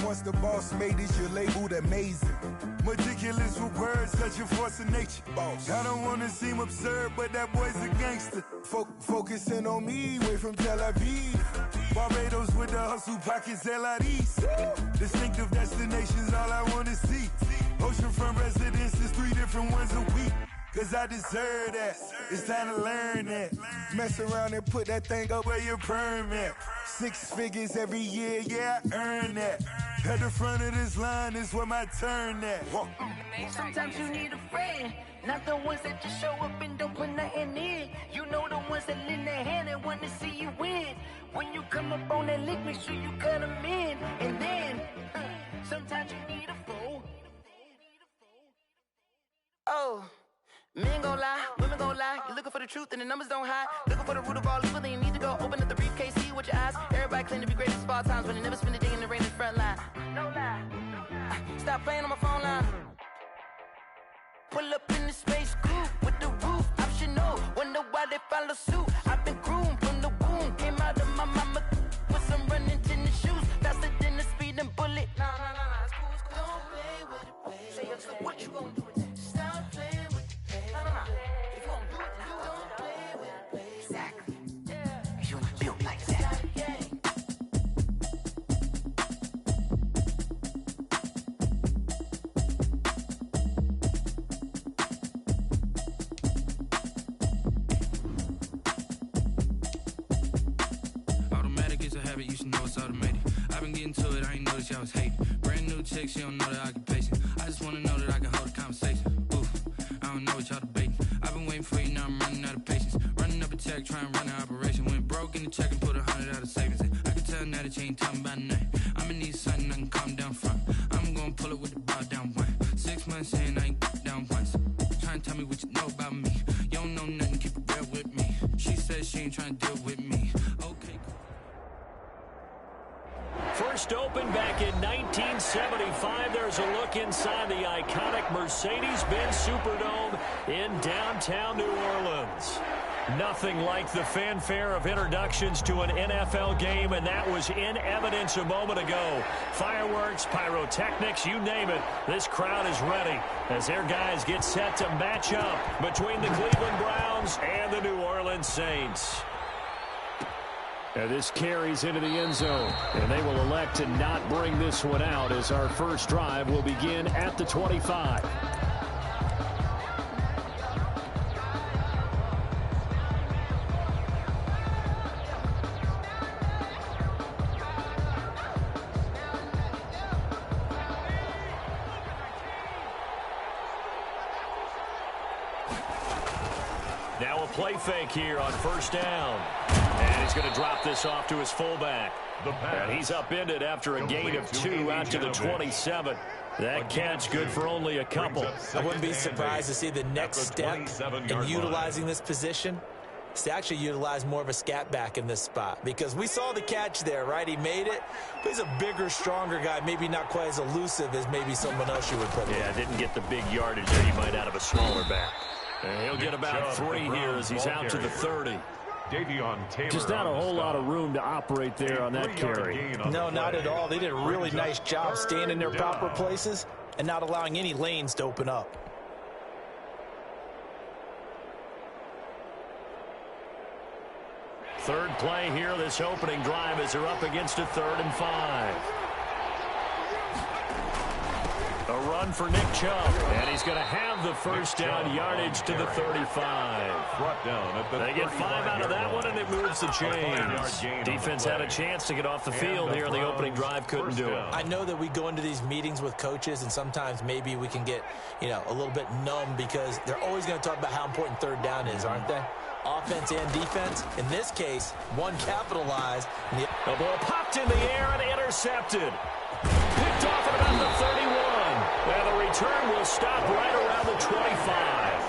once the boss made it, you're labeled amazing. Meticulous with words, such a force of nature. Boss. I don't wanna seem absurd, but that boy's a gangster. Focusing on me, way from Tel Aviv. Barbados with the hustle pockets, LIDs. Distinctive destinations, all I wanna see. Oceanfront residences, 3 different ones a week. Cause I deserve that, it's time to learn that. Mess around and put that thing up where your perm at. 6 figures every year, yeah, I earn that. At the front of this line is where my turn at. Sometimes you need a friend, not the ones that just show up and don't put nothing in. You know the ones that lend their hand and want to see you win. When you come up on that lick, make sure you cut them in. And then, sometimes you need a fool. Oh. Men gon' lie, women gon' lie. You're looking for the truth and the numbers don't hide. Looking for the root of all evil, then you need to go open up the briefcase, see with your eyes. Everybody claim to be great at small times, but they never spend a day in the rain in the front line. No lie. Stop playing on my phone line. Pull up in the space coupe with the roof optional. Wonder why they follow suit. I've been groomed from the womb. Came out of my mama with some running tennis shoes. Faster than the speeding bullet. Nah, it's cool, it's cool. Don't play with it, baby. Say, so what you gon' do with it? Stop playing with it. If you don't do it, then you don't play with it, baby. Exactly. Yeah. You ain't built like that. Automatic is a habit, you should know it's automated. I've been getting to it, I ain't noticed y'all was hating. Brand new chick, she don't know the occupation. I just wanna know that I can hold a conversation. Oof, I don't know what y'all debating. I've been waiting for you, now I'm running out of patience. Running up a check, trying to run an operation. Went broke in the check and put 100 out of savings in. I can tell now that you ain't talking about nothing. I'ma need something I can calm down from. I'm gonna pull it with the bar down one. 6 months in, I ain't down once. Trying to tell me what you know about me. You don't know nothing, keep it real with me. She says she ain't trying to deal with me. Okay, cool. First opened back in 1975. There's a look inside the iconic Mercedes-Benz Superdome in downtown New Orleans. Nothing like the fanfare of introductions to an NFL game, and that was in evidence a moment ago. Fireworks, pyrotechnics, you name it. This crowd is ready as their guys get set to match up between the Cleveland Browns and the New Orleans Saints. And this carries into the end zone, and they will elect to not bring this one out as our first drive will begin at the 25. Now a play fake here on first down. And he's going to drop this off to his fullback. And he's upended after a gain of 2 out to the 27. That catch good for only a couple. I wouldn't be surprised to see the next step in utilizing this position is to actually utilize more of a scat back in this spot. Because we saw the catch there, right? He made it. But he's a bigger, stronger guy. Maybe not quite as elusive as maybe someone else you would put in. Yeah, didn't get the big yardage that he might out of a smaller back. And he'll get about 3 here as he's out to the 30. Just not a whole lot of room to operate there on that carry. No, not at all. They did a really nice job staying in their proper places and not allowing any lanes to open up. Third play here, this opening drive as they're up against a 3rd and 5. A run for Nick Chubb, and he's going to have the first down yardage to the 35. They get 5 out of that one, and it moves the chains. Defense had a chance to get off the field here. The opening drive couldn't do it. I know that we go into these meetings with coaches, and sometimes maybe we can get, a little bit numb because they're always going to talk about how important 3rd down is, aren't they? Offense and defense. In this case, one capitalized. The ball popped in the air and intercepted. Picked off at about the 31. And the return will stop right around the 25.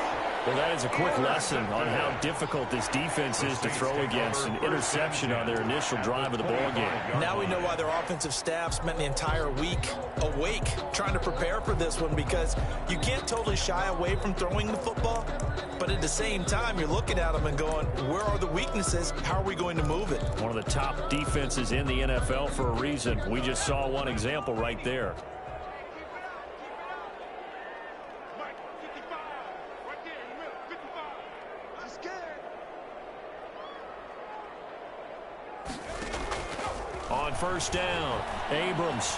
Well, that is a quick lesson on how difficult this defense is to throw against. An interception on their initial drive of the ball game. Now we know why their offensive staff spent the entire week awake trying to prepare for this one, because you can't totally shy away from throwing the football, but at the same time, you're looking at them and going, where are the weaknesses? How are we going to move it? One of the top defenses in the NFL for a reason. We just saw one example right there. On first down, Abrams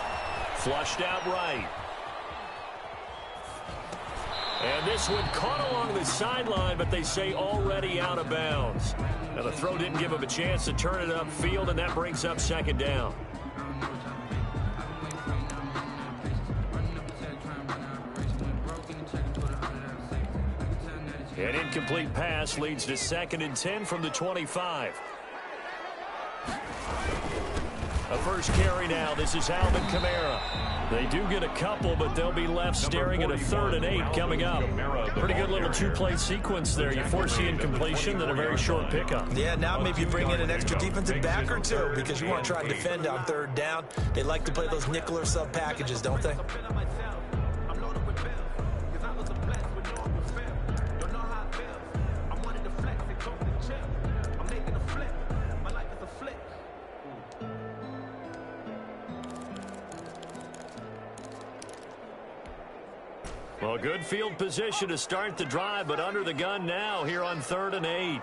flushed out right. And this one caught along the sideline, but they say already out of bounds. Now the throw didn't give him a chance to turn it upfield, and that brings up second down. An incomplete pass leads to 2nd and 10 from the 25. A first carry now. This is Alvin Kamara. They do get a couple, but they'll be left staring at a 3rd and 8 coming up. Pretty good little two-play sequence there. You force the incompletion, then a very short pickup. Yeah, now maybe you bring in an extra defensive back or two, because you want to try and defend on 3rd down. They like to play those nickel or sub packages, don't they? Well, good field position to start the drive, but under the gun now here on 3rd and 8.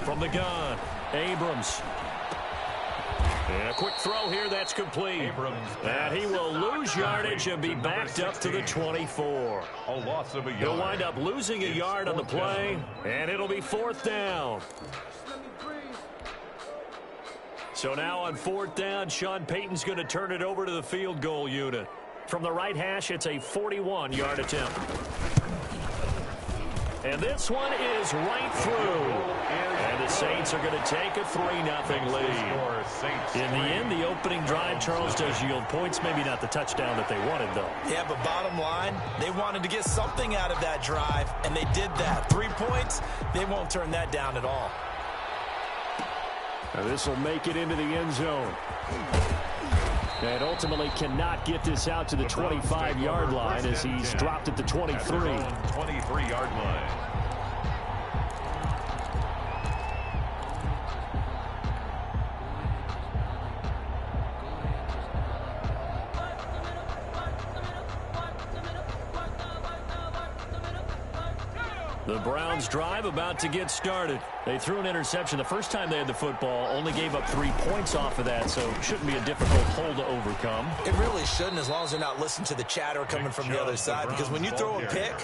From the gun, Abrams. And a quick throw here, that's complete. And he will lose yardage and be backed up to the 24. He'll wind up losing a yard on the play, and it'll be 4th down. So now on 4th down, Sean Payton's going to turn it over to the field goal unit. From the right hash, it's a 41-yard attempt. And this one is right through. And the Saints are going to take a 3-0 lead. In the end, the opening drive, Charles, does yield points. Maybe not the touchdown that they wanted, though. Yeah, but bottom line, they wanted to get something out of that drive, and they did that. 3 points, they won't turn that down at all. Now this will make it into the end zone. And ultimately cannot get this out to the 25-yard line as he's dropped at the 23. 23-yard line. The Browns drive about to get started. They threw an interception the first time they had the football, only gave up 3 points off of that, so it shouldn't be a difficult hole to overcome. It really shouldn't, as long as they're not listening to the chatter coming from the other side, because when you throw a pick,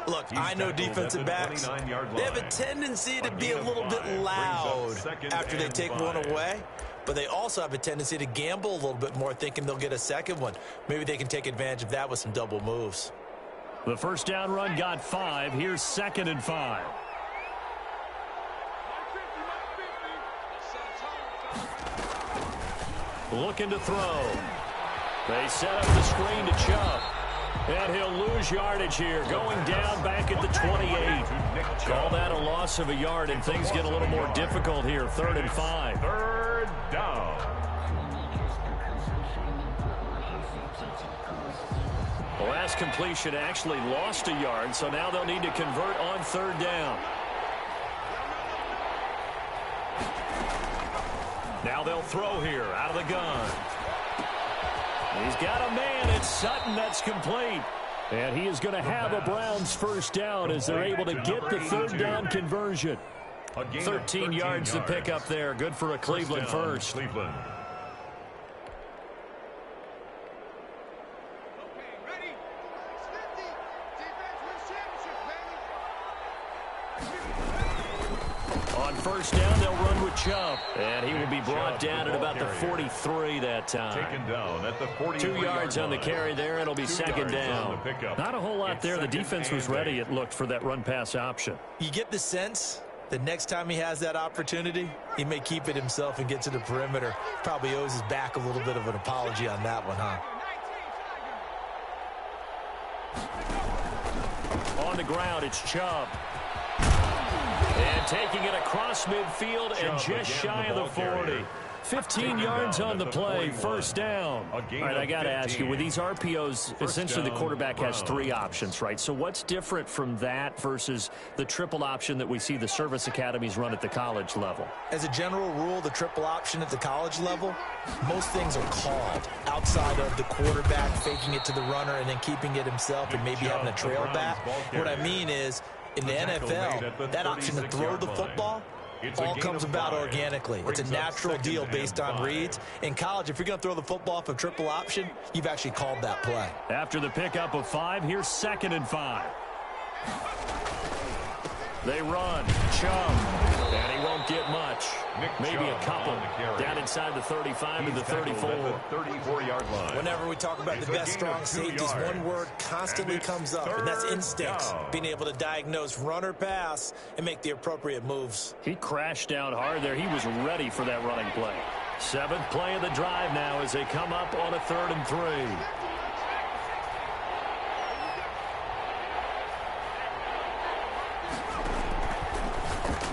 look, I know defensive backs, they have a tendency to be a little bit loud after they take one away, but they also have a tendency to gamble a little bit more, thinking they'll get a second one. Maybe they can take advantage of that with some double moves. The first down run got 5. Here's 2nd and 5. Looking to throw. They set up the screen to Chubb. And he'll lose yardage here, going down back at the 28. Call that a loss of a yard, and things get a little more difficult here. 3rd and 5. 3rd down. The last completion actually lost a yard, so now they'll need to convert on 3rd down. Now they'll throw here out of the gun. He's got a man. It's Sutton. That's complete. And he is going to have a Browns first down as they're able to get the 3rd down conversion. 13 yards to pick up there. Good for a Cleveland first. Cleveland. On first down, they'll run with Chubb. And he will be brought down at about the 43 that time. Taken down at the 2 yards on the carry there. It'll be 2nd down. Not a whole lot there. The defense was ready, it looked, for that run-pass option. You get the sense that next time he has that opportunity, he may keep it himself and get to the perimeter. Probably owes his back a little bit of an apology on that one, huh? On the ground, it's Chubb. And taking it across midfield and just shy of the 40. 15 yards on the play, first down. All right, I got to ask you, with these RPOs, essentially the quarterback has 3 options, right? So what's different from that versus the triple option that we see the service academies run at the college level? As a general rule, the triple option at the college level, most things are called outside of the quarterback faking it to the runner and then keeping it himself and maybe having a trail back. What I mean is, in the NFL, that option to throw the football all comes about organically. It's a natural deal based on reads. In college, if you're going to throw the football for triple option, you've actually called that play. After the pickup of 5, here's 2nd and 5. They run. Chubb. And he won't get much. Maybe a couple. Down inside the 35 to the 34. 34-yard line. Whenever we talk about the best strong safeties, one word constantly comes up, and that's instincts. Being able to diagnose run or pass and make the appropriate moves. He crashed down hard there. He was ready for that running play. 7th play of the drive now as they come up on a 3rd and 3.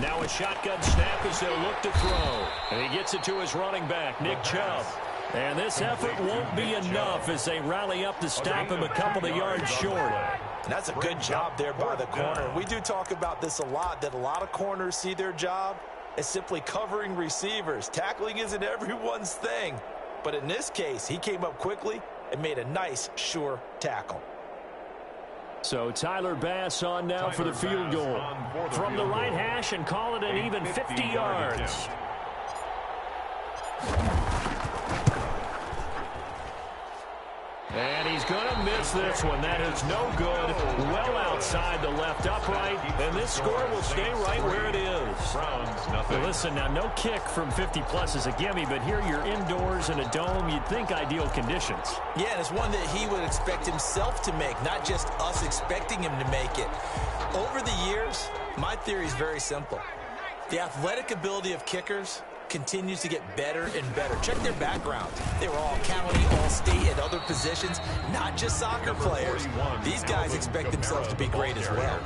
Now a shotgun snap as they'll look to throw. And he gets it to his running back, Nick Chubb. And this effort won't be enough as they rally up to stop him a couple of yards short. And that's a good job there by the corner. We do talk about this a lot, that a lot of corners see their job as simply covering receivers. Tackling isn't everyone's thing. But in this case, he came up quickly and made a nice, sure tackle. So Tyler Bass on now for the field goal. From the right hash and call it an even 50 yards. And he's going to miss this one. That is no good. Well outside the left upright. And this score will stay right where it is. Well, listen, now no kick from 50-plus is a gimme, but here you're indoors in a dome. You'd think ideal conditions. Yeah, and it's one that he would expect himself to make, not just us expecting him to make it. Over the years, my theory is very simple. The athletic ability of kickers continues to get better and better. Check their background. They were all county, all state, at other positions, not just soccer players. These guys expect themselves to be great as well.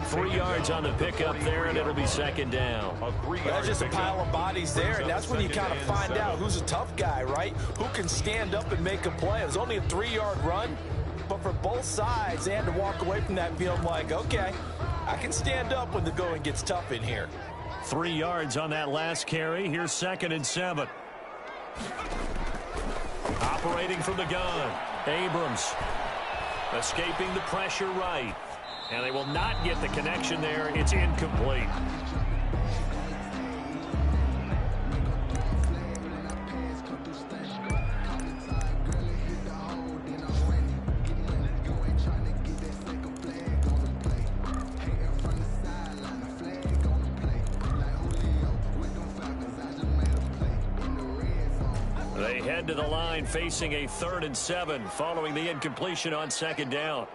3 yards on the pickup there, and it'll be 2nd down. That's just a pile of bodies there, and that's when you kind of find out who's a tough guy, right? Who can stand up and make a play. It was only a 3-yard run, but for both sides, they had to walk away from that feeling like, okay, I can stand up when the going gets tough in here. 3 yards on that last carry. Here's 2nd and 7. Operating from the gun. Abrams escaping the pressure right. And they will not get the connection there. It's incomplete. They head to the line facing a 3rd and 7 following the incompletion on 2nd down.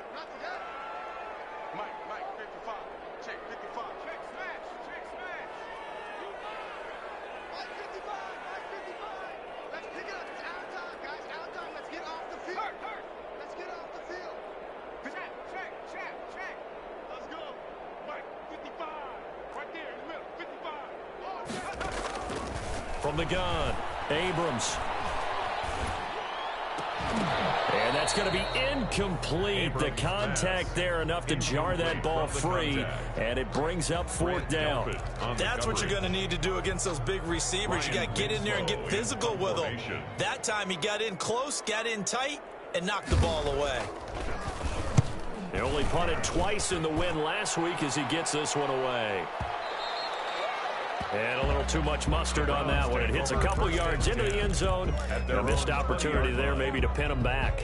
From the gun, Abrams. And that's going to be incomplete. The contact there enough to jar that ball free, and it brings up 4th down. That's what you're going to need to do against those big receivers. You got to get in there and get physical with them. That time he got in close, got in tight, and knocked the ball away. They only punted twice in the win last week as he gets this one away. And a little too much mustard on that one. It hits a couple yards into the end zone. A missed opportunity there maybe to pin him back.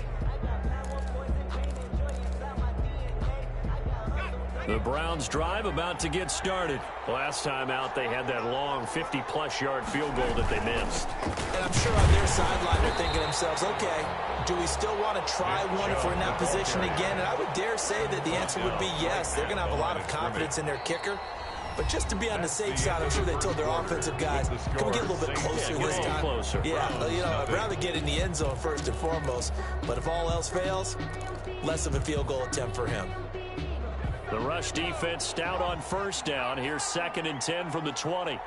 The Browns drive about to get started. Last time out, they had that long 50-plus yard field goal that they missed. And I'm sure on their sideline they're thinking to themselves, okay, do we still want to try one if we're in that position again? And I would dare say that the answer would be yes. They're going to have a lot of confidence in their kicker. But just to be on the safe side, I'm sure they told their offensive guys, can we get a little bit closer this time? Closer. Yeah, you know, I'd rather get in the end zone first and foremost. But if all else fails, less of a field goal attempt for him. The rush defense stout on first down. Here's 2nd and 10 from the 20.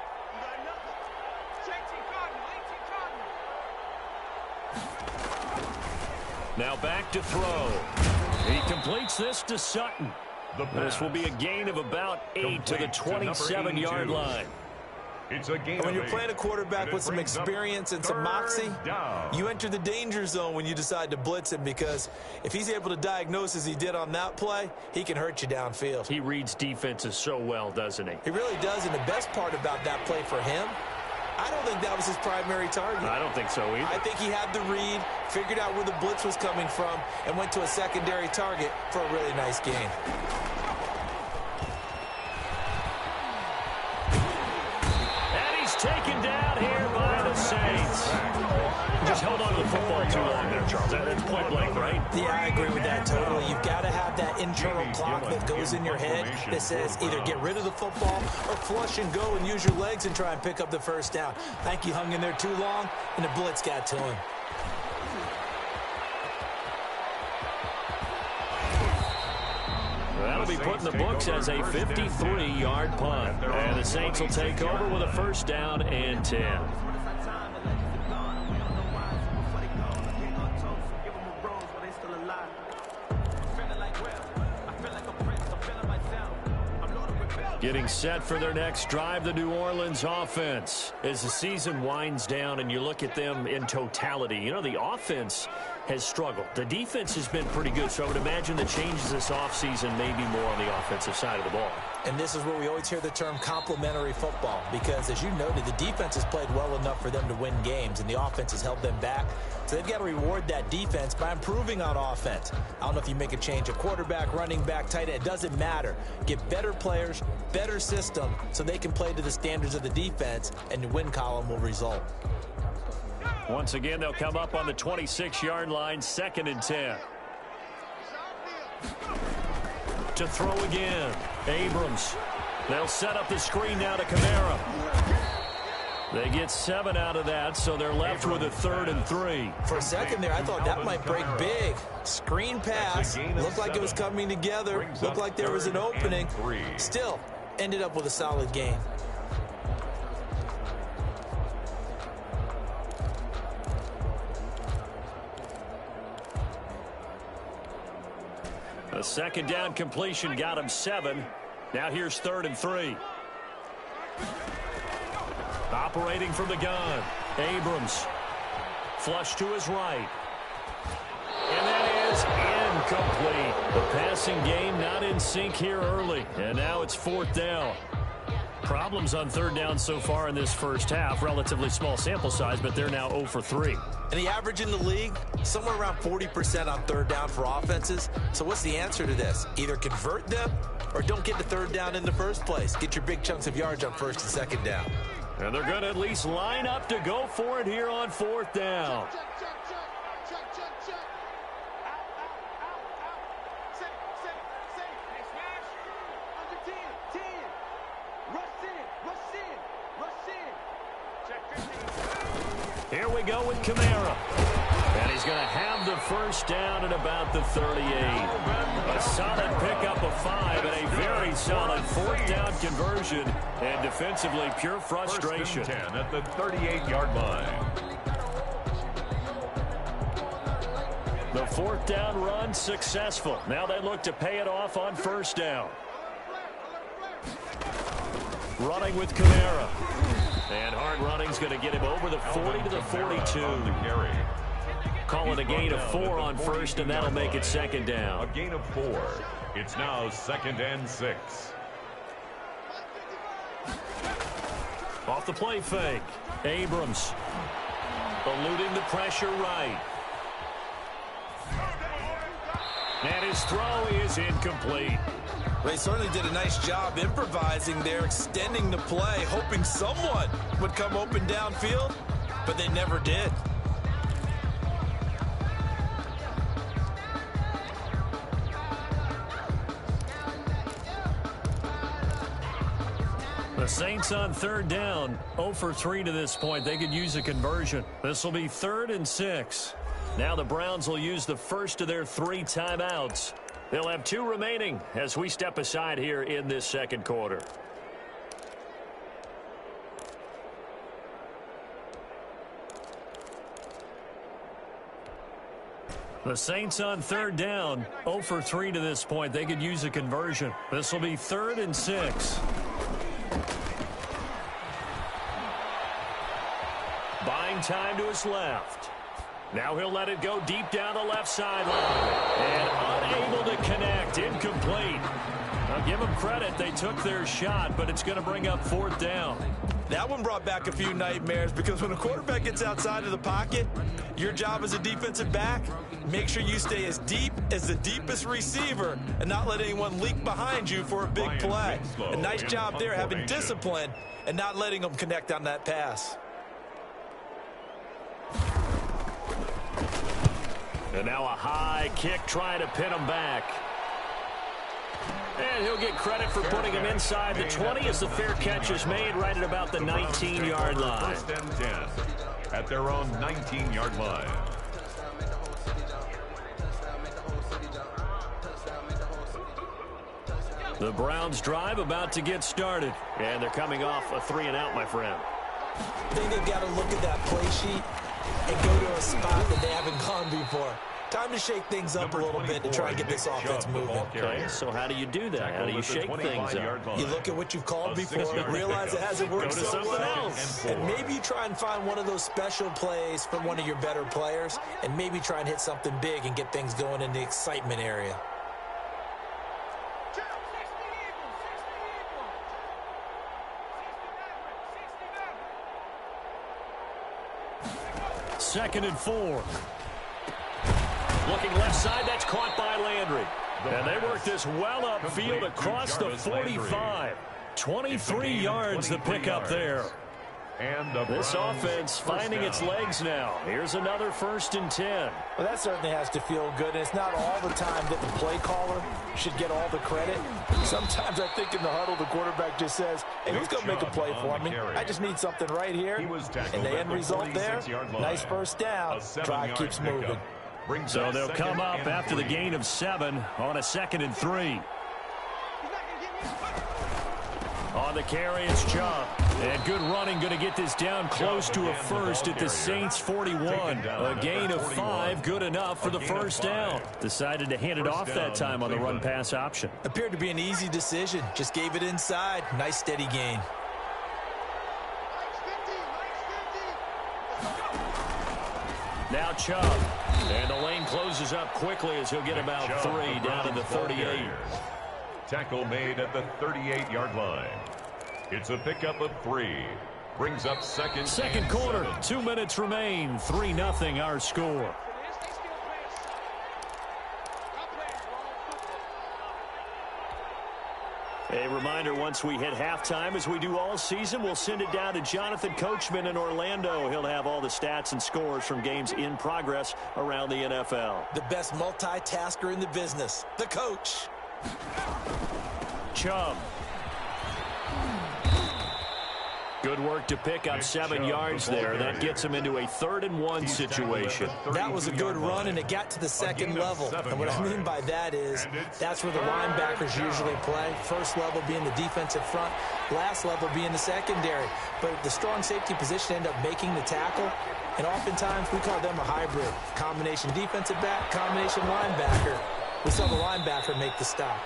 Now back to throw. He completes this to Sutton. This will be a gain of about 8 to the 27-yard line. It's a gain. When you're playing a quarterback with some experience and some moxie, you enter the danger zone when you decide to blitz him, because if he's able to diagnose as he did on that play, he can hurt you downfield. He reads defenses so well, doesn't he? He really does, and the best part about that play for him, I don't think that was his primary target. I don't think so either. I think he had the read, figured out where the blitz was coming from, and went to a secondary target for a really nice gain. Taken down here by the Saints. Just held on to the football too long there, Charles. That's point blank, right? Yeah, I agree with that totally. You've got to have that internal clock that goes in your head that says either get rid of the football or flush and go and use your legs and try and pick up the first down. I think he hung in there too long, and the blitz got to him. That'll be put in the books as a 53-yard punt. And the Saints will take over with a 1st down and 10. Getting set for their next drive, the New Orleans offense. As the season winds down and you look at them in totality, you know, the offense has struggled. The defense has been pretty good, so I would imagine the changes this offseason may be more on the offensive side of the ball. And this is where we always hear the term complementary football, because, as you noted, the defense has played well enough for them to win games, and the offense has held them back. So they've got to reward that defense by improving on offense. I don't know if you make a change of quarterback, running back, tight end. It doesn't matter. Get better players, better system, so they can play to the standards of the defense, and the win column will result. Once again, they'll come up on the 26-yard line, 2nd and 10. To throw again, Abrams. They'll set up the screen now to Kamara. They get 7 out of that, so they're left with a 3rd and 3. For a second there, I thought that might break big. Screen pass, looked like it was coming together, looked like there was an opening. Still, ended up with a solid gain. A 2nd down completion got him 7. Now here's 3rd and 3. Operating from the gun, Abrams. Flush to his right. And that is incomplete. The passing game not in sync here early. And now it's 4th down. Problems on 3rd down so far in this first half. Relatively small sample size, but they're now 0 for 3. And the average in the league, somewhere around 40% on 3rd down for offenses. So what's the answer to this? Either convert them or don't get the 3rd down in the first place. Get your big chunks of yards on 1st and 2nd down. And they're going to at least line up to go for it here on 4th down. Here we go with Kamara. And he's going to have the 1st down at about the 38. A solid pickup of 5 and a very solid 4th down conversion. And defensively, pure frustration. 1st and 10 at the 38-yard line. The 4th down run successful. Now they look to pay it off on 1st down. Running with Kamara. And hard running's going to get him over the 40 to the 42. Call it a gain of 4 on 1st, and that'll make it 2nd down. A gain of 4. It's now 2nd and 6. Off the play fake. Abrams eluding the pressure right. And his throw is incomplete. They certainly did a nice job improvising there, extending the play, hoping someone would come open downfield, but they never did. The Saints on 3rd down, 0 for 3 to this point. They could use a conversion. This will be 3rd and 6. Now the Browns will use the first of their 3 timeouts. They'll have 2 remaining as we step aside here in this second quarter. The Saints on 3rd down, 0 for 3 to this point. They could use a conversion. This will be 3rd and 6. Buying time to his left. Now he'll let it go deep down the left sideline. And unable to connect, incomplete. I'll give them credit. They took their shot, but it's going to bring up 4th down. That one brought back a few nightmares because when a quarterback gets outside of the pocket, your job as a defensive back, make sure you stay as deep as the deepest receiver and not let anyone leak behind you for a big play. A nice job there having discipline and not letting them connect on that pass. And now a high kick trying to pin him back. And he'll get credit for putting him inside the 20 as the fair catch is made right at about the 19-yard line. 1st and 10 at their own 19-yard line. The Browns drive about to get started. And they're coming off a 3-and-out, my friend. I think they've got to look at that play sheet and go to a spot that they haven't gone before. Time to shake things up a little bit to try and get this offense moving. Okay, so how do you do that? How do you shake things up? You look at what you've called before, realize it hasn't worked so well, and maybe you try and find one of those special plays from one of your better players, and maybe try and hit something big and get things going in the excitement area. Second and 4. Looking left side, that's caught by Landry. And they work this well upfield across the 45. 23 yards to pick up there. This offense finding its legs now. Here's another 1st and 10. Well, that certainly has to feel good. And it's not all the time that the play caller should get all the credit. Sometimes I think in the huddle, the quarterback just says, hey, who's going to make a play for me? I just need something right here. And the end result there, nice 1st down. Drive keeps moving. So they'll come up after the gain of 7 on a 2nd and 3. On the carry, it's Chubb. And good running, going to get this down close to a 1st at the Saints 41. A gain of 5, good enough for the 1st down. Decided to hand it off that time on the run-pass option. Appeared to be an easy decision. Just gave it inside. Nice steady gain. Now Chubb. And the lane closes up quickly as he'll get about 3 down to the 38. Tackle made at the 38-yard line. It's a pickup of 3. Brings up second quarter. 2 minutes remain. 3-0 our score. A reminder, once we hit halftime, as we do all season, we'll send it down to Jonathan Coachman in Orlando. He'll have all the stats and scores from games in progress around the NFL. The best multitasker in the business, the coach. Chubb. Good work to pick up 7 yards there. That gets him into a 3rd and 1 situation. That was a good run, and it got to the 2nd level. And what I mean by that is that's where the linebackers usually play. First level being the defensive front, last level being the secondary. But the strong safety position ended up making the tackle. And oftentimes we call them a hybrid. Combination defensive back, combination linebacker. We saw the linebacker make the stop.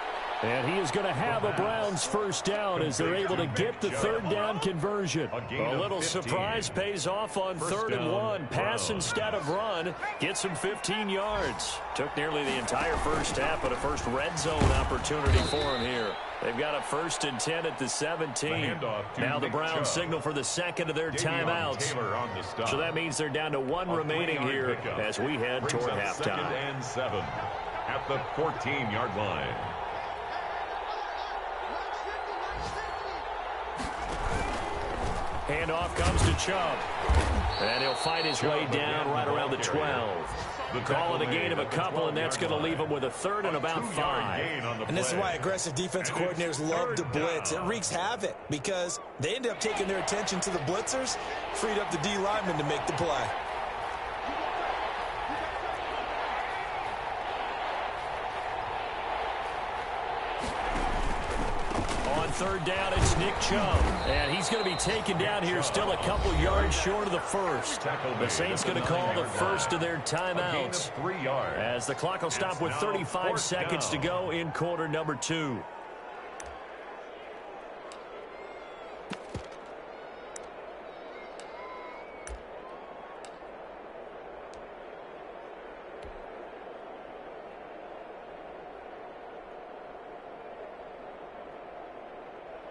And he is going to have a Browns 1st down as they're able to get the 3rd down conversion. A little surprise pays off on 3rd and 1. Pass instead of run. Gets him 15 yards. Took nearly the entire 1st half, but a first red zone opportunity for him here. They've got a 1st and 10 at the 17. Now the Browns signal for the 2nd of their timeouts. So that means they're down to 1 remaining here as we head toward halftime. 2nd and 7 at the 14-yard line. Handoff comes to Chubb. And he'll fight his way down right around the 12. Call it a gain of a couple, and that's going to leave him with a 3rd and about 5. And this is why aggressive defense coordinators love to blitz. It wreaks havoc because they end up taking their attention to the blitzers, freed up the D lineman to make the play. third down, it's Nick Chubb. And he's going to be taken down here still a couple yards short of the first. The Saints going to call the first of their timeouts as the clock will stop with 35 seconds to go in quarter number 2.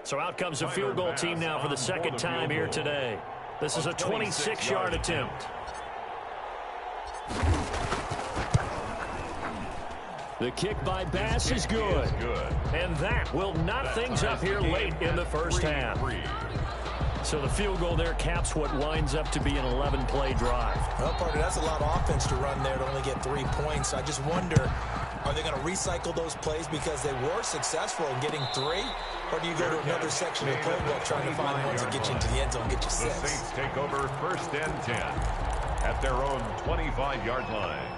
So out comes a field goal team now for the second time here today. This is a 26-yard attempt. The kick by Bass is good. And that will knot things up here late in the first half. So the field goal there caps what winds up to be an 11-play drive. Well, partner, that's a lot of offense to run there to only get 3 points. I just wonder, are they going to recycle those plays because they were successful in getting 3? Or do you go to another section of the playbook trying to find ones that get you into the end zone and get you 6? The Saints take over first and 10 at their own 25-yard line.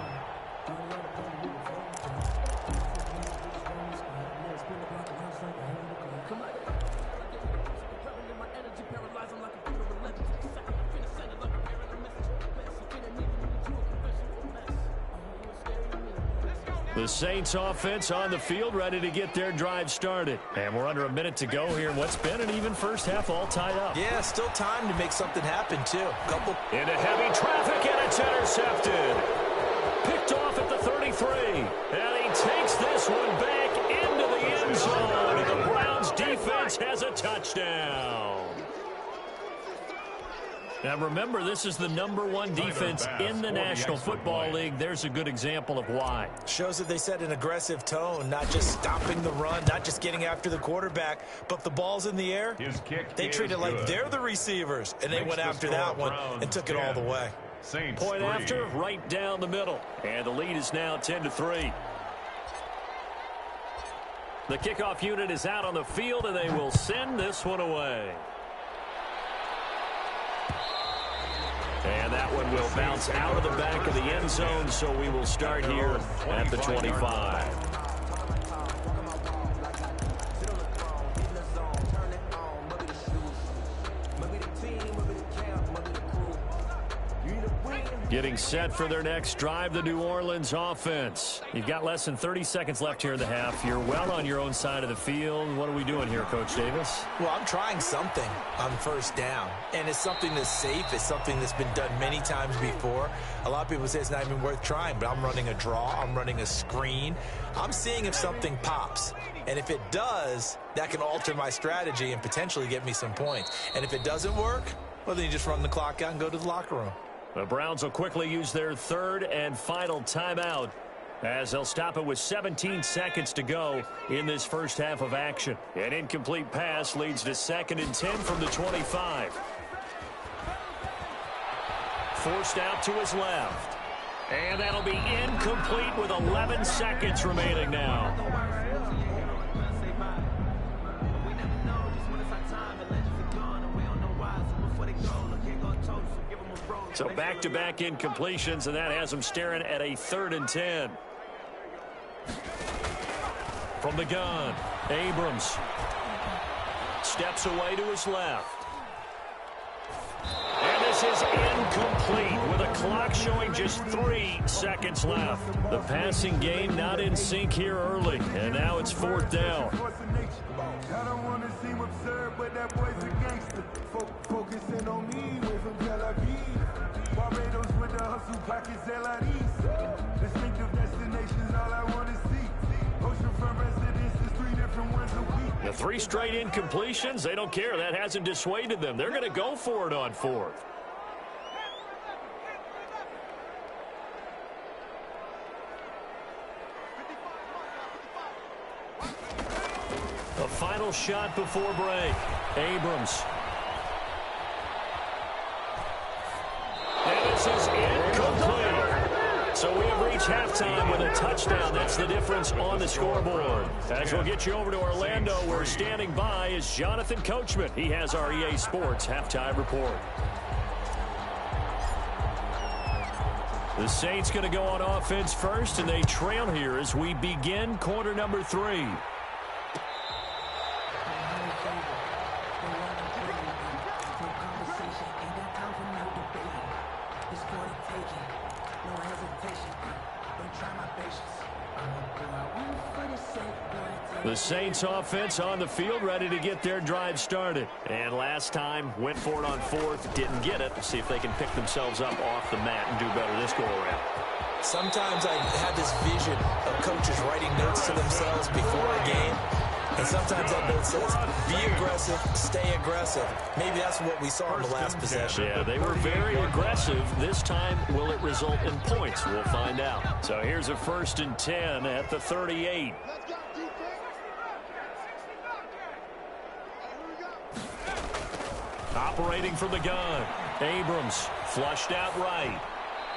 The Saints offense on the field, ready to get their drive started. And we're under a minute to go here in what's been an even first half, all tied up. Yeah, still time to make something happen, too. Into heavy traffic, and it's intercepted. Picked off at the 33. And he takes this one back into the end zone. And the Browns defense has a touchdown. Now remember, this is the #1 defense in the National Football League. There's a good example of why. Shows that they set an aggressive tone, not just stopping the run, not just getting after the quarterback, but the ball's in the air. They treat it like they're the receivers, and they went after that one and took it all the way. Point after, right down the middle. And the lead is now 10-3. The kickoff unit is out on the field, and they will send this one away. And that one will bounce out of the back of the end zone, so we will start here at the 25. Getting set for their next drive, the New Orleans offense. You've got less than 30 seconds left here in the half. You're well on your own side of the field. What are we doing here, Coach Davis? Well, I'm trying something on first down, and it's something that's safe. It's something that's been done many times before. A lot of people say it's not even worth trying, but I'm running a draw. I'm running a screen. I'm seeing if something pops. And if it does, that can alter my strategy and potentially get me some points. And if it doesn't work, well, then you just run the clock out and go to the locker room. The Browns will quickly use their third and final timeout as they'll stop it with 17 seconds to go in this first half of action. An incomplete pass leads to 2nd and 10 from the 25. Forced out to his left. And that'll be incomplete with 11 seconds remaining now. So back-to-back incompletions, and that has them staring at a 3rd and 10. From the gun, Abrams steps away to his left. And this is incomplete with a clock showing just 3 seconds left. The passing game not in sync here early, and now it's 4th down. I don't want to seem absurd, but that boy's a gangster. Focusing on me, way from Tel Aviv. Barbados with the hustle, pockets LIDs. Distinctive destinations, all I want to see. Oceanfront residences, 3 different ones a week. The 3 straight incompletions, they don't care. That hasn't dissuaded them. They're going to go for it on 4th. The final shot before break. Abrams. And this is incomplete. So we have reached halftime with a touchdown. That's the difference on the scoreboard. As we'll get you over to Orlando, where standing by is Jonathan Coachman. He has our EA Sports halftime report. The Saints going to go on offense first, and they trail here as we begin quarter number 3. The Saints offense on the field, ready to get their drive started. And last time, went for it on fourth, didn't get it. Let's see if they can pick themselves up off the mat and do better this go-around. Sometimes I have this vision of coaches writing notes to themselves before a game. And sometimes that note says, be aggressive, stay aggressive. Maybe that's what we saw in the last possession. Yeah, they were very aggressive. This time, will it result in points? We'll find out. So here's a 1st and 10 at the 38. Operating from the gun. Abrams flushed out right.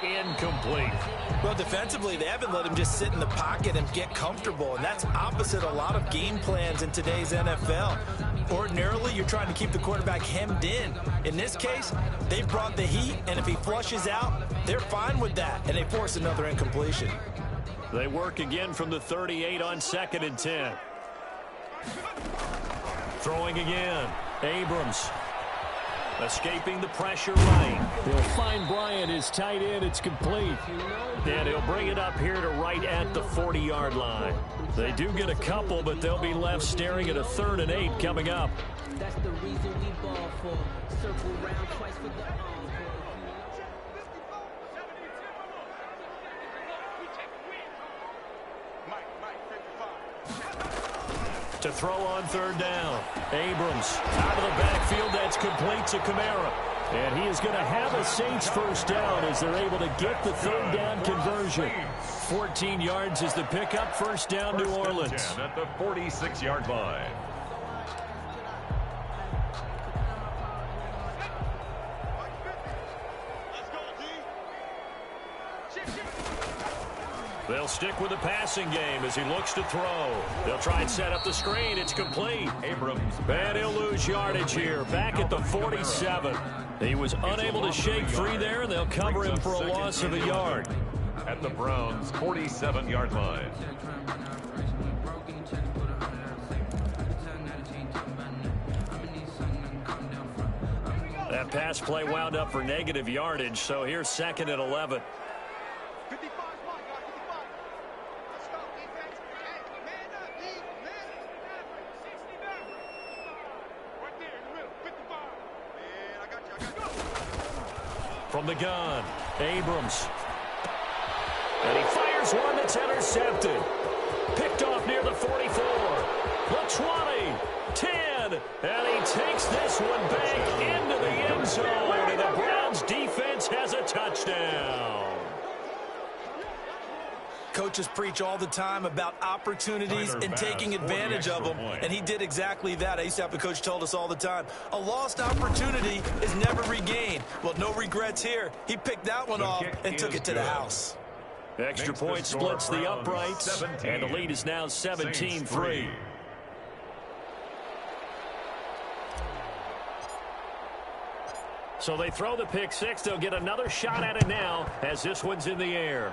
Incomplete. Well, defensively, they haven't let him just sit in the pocket and get comfortable, and that's opposite a lot of game plans in today's NFL. Ordinarily, you're trying to keep the quarterback hemmed in. In this case, they brought the heat, and if he flushes out, they're fine with that, and they force another incompletion. They work again from the 38 on 2nd and 10. Throwing again. Abrams. Escaping the pressure right. He'll find Bryant, his tight end. It's complete. And he'll bring it up here to right at the 40-yard line. They do get a couple, but they'll be left staring at a 3rd and 8 coming up. That's the reason we ball for. Circle round twice with the to throw on 3rd down. Abrams out of the backfield. That's complete to Kamara. And he is going to have a Saints 1st down as they're able to get the 3rd down conversion. 14 yards is the pickup. 1st down, New Orleans. At the 46-yard line. They'll stick with the passing game as he looks to throw. They'll try and set up the screen. It's complete. Abrams. And he'll lose yardage here. Back at the 47. He was unable to shake free there, and they'll cover him for a loss of a yard. At the Browns' 47-yard line. That pass play wound up for negative yardage, so here's 2nd and 11. From the gun, Abrams. And he fires one that's intercepted. Picked off near the 44. The 20, 10, and he takes this one back into the end zone, and the Browns defense has a touchdown. Coaches preach all the time about opportunities and taking advantage of them, and he did exactly that. I used to have a coach told us all the time, a lost opportunity is never regained. Well, no regrets here. He picked that one off and took it to the house. Extra point splits the uprights, and the lead is now 17-3. So they throw the pick six. They'll get another shot at it now as this one's in the air.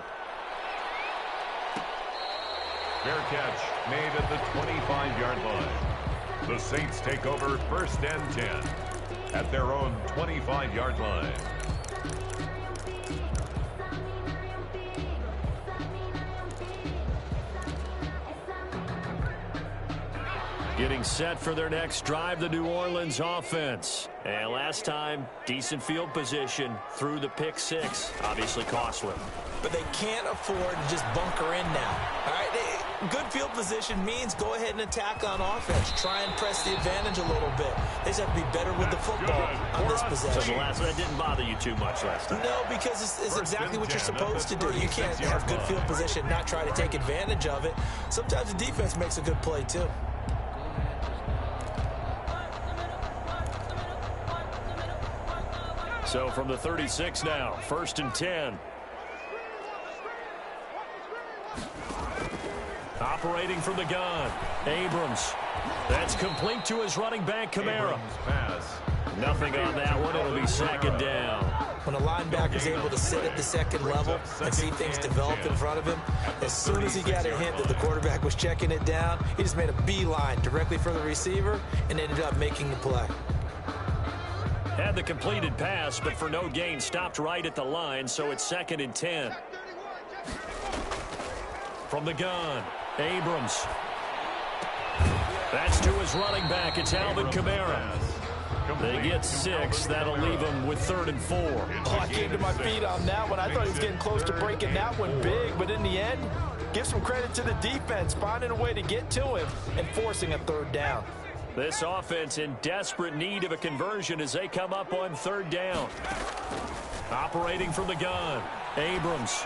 Fair catch made at the 25-yard line. The Saints take over 1st and 10 at their own 25-yard line. Getting set for their next drive, the New Orleans offense. And last time, decent field position through the pick six. Obviously costly. But they can't afford to just bunker in now. All right, good field position means go ahead and attack on offense. Try and press the advantage a little bit. They just have to be better with the football on this possession. So the last that didn't bother you too much last time. No, because it's exactly what you're supposed to do. You can't have good field position, not try to take advantage of it. Sometimes the defense makes a good play too. So from the 36 now, 1st and 10. Operating from the gun, Abrams. That's complete to his running back, Kamara. Nothing on that one. It'll be 2nd down. When a linebacker is able to sit at the second level and see things develop in front of him, as soon as he got a hint that the quarterback was checking it down, he just made a beeline directly for the receiver and ended up making the play. Had the completed pass, but for no gain, stopped right at the line, so it's 2nd and 10. From the gun, Abrams. That's to his running back. It's Alvin Kamara. They get 6. That'll leave them with 3rd and 4. Oh, I came to my feet on that one. I thought he was getting close to breaking that one big, but in the end, give some credit to the defense, finding a way to get to him and forcing a 3rd down. This offense in desperate need of a conversion as they come up on 3rd down. Operating from the gun, Abrams.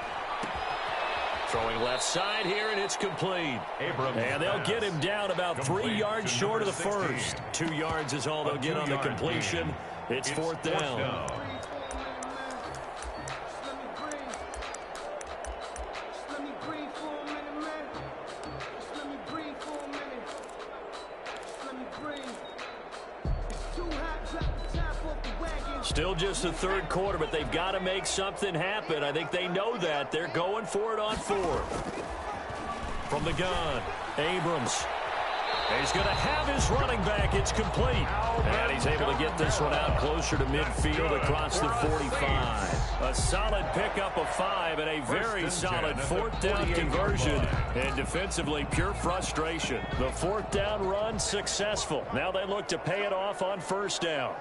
Throwing left side here, and it's complete. And they'll get him down about 3 yards short of the first. 2 yards is all they'll get on the completion. It's 4th down. Still just the 3rd quarter, but they've got to make something happen. I think they know that. They're going for it on 4th. From the gun, Abrams. He's going to have his running back. It's complete. And he's able to get this one out closer to midfield across the 45. A solid pickup of 5 and a very solid 4th down conversion. And defensively, pure frustration. The 4th down run successful. Now they look to pay it off on 1st down.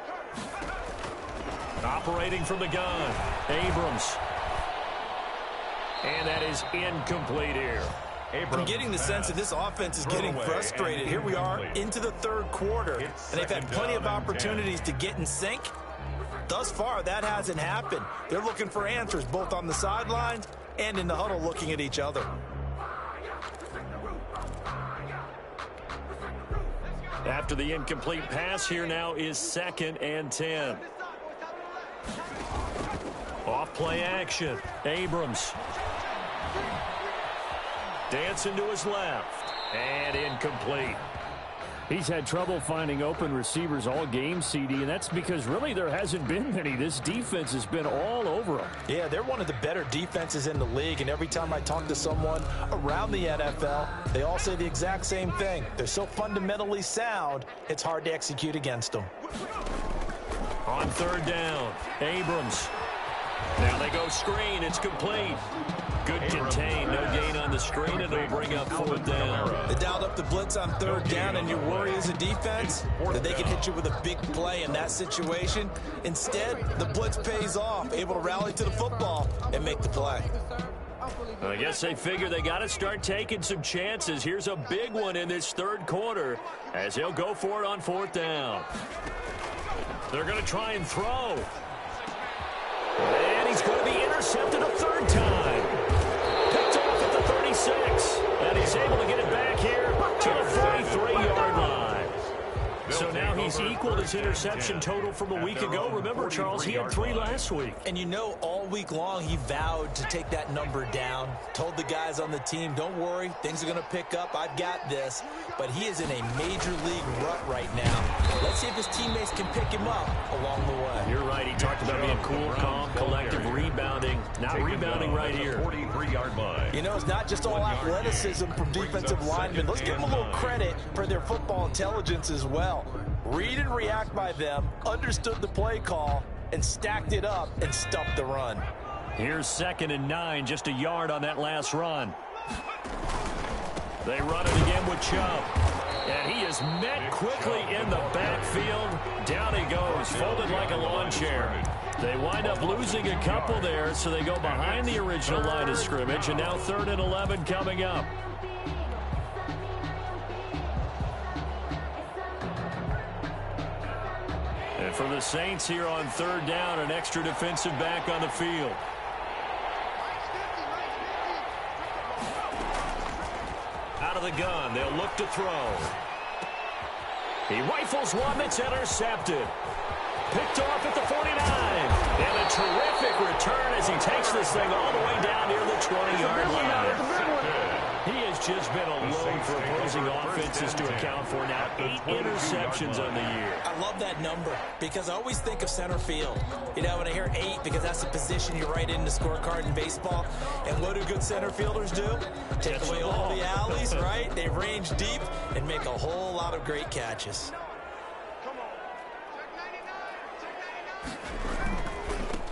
Operating from the gun, Abrams. And that is incomplete here. I'm getting the sense that this offense is getting frustrated. Here we are into the 3rd quarter, and they've had plenty of opportunities to get in sync. Thus far, that hasn't happened. They're looking for answers both on the sidelines and in the huddle looking at each other. After the incomplete pass, here now is 2nd and 10. Off play action. Abrams. Dancing to his left. And incomplete. He's had trouble finding open receivers all game, CD, and that's because really there hasn't been many. This defense has been all over them. Yeah, they're one of the better defenses in the league, and every time I talk to someone around the NFL, they all say the exact same thing. They're so fundamentally sound, it's hard to execute against them. On 3rd down, Abrams. Now they go screen. It's complete. Good contain. No gain on the screen, and it'll bring up 4th down. They dialed up the blitz on 3rd down, and you worry as a defense that they can hit you with a big play in that situation. Instead, the blitz pays off, able to rally to the football and make the play. I guess they figure they got to start taking some chances. Here's a big one in this 3rd quarter as they'll go for it on 4th down. They're going to try and throw. And he's going to be intercepted a 3rd time. Picked off at the 36. And he's able to get it back here to the 43-yard line. So now he's equaled his interception total from a week ago. Remember, Charles, he had 3 last week. And you know, all week long he vowed to take that number down. Told the guys on the team, don't worry, things are going to pick up. I've got this. But he is in a major league rut right now. Let's see if his teammates can pick him up along the way. You're right. He talked about being cool, calm, collective, rebounding. Not rebounding right here. 43-yard line. You know, it's not just all athleticism from defensive linemen. Let's give them a little credit for their football intelligence as well. Read and react by them, understood the play call, and stacked it up and stuffed the run. Here's 2nd and 9, just a yard on that last run. They run it again with Chubb. And he is met quickly in the backfield. Down he goes, folded like a lawn chair. They wind up losing a couple there, so they go behind the original line of scrimmage, and now 3rd and 11 coming up. And for the Saints here on 3rd down, an extra defensive back on the field. Out of the gun, they'll look to throw. He rifles one that's intercepted. Picked off at the 49. And a terrific return as he takes this thing all the way down near the 20-yard line. He has just been a load for opposing offenses to account for now. 8 interceptions on the year. I love that number because I always think of center field. You know, when I hear 8, because that's the position you write in the scorecard in baseball. And what do good center filders do? Take away all the alleys, right? They range deep and make a whole lot of great catches.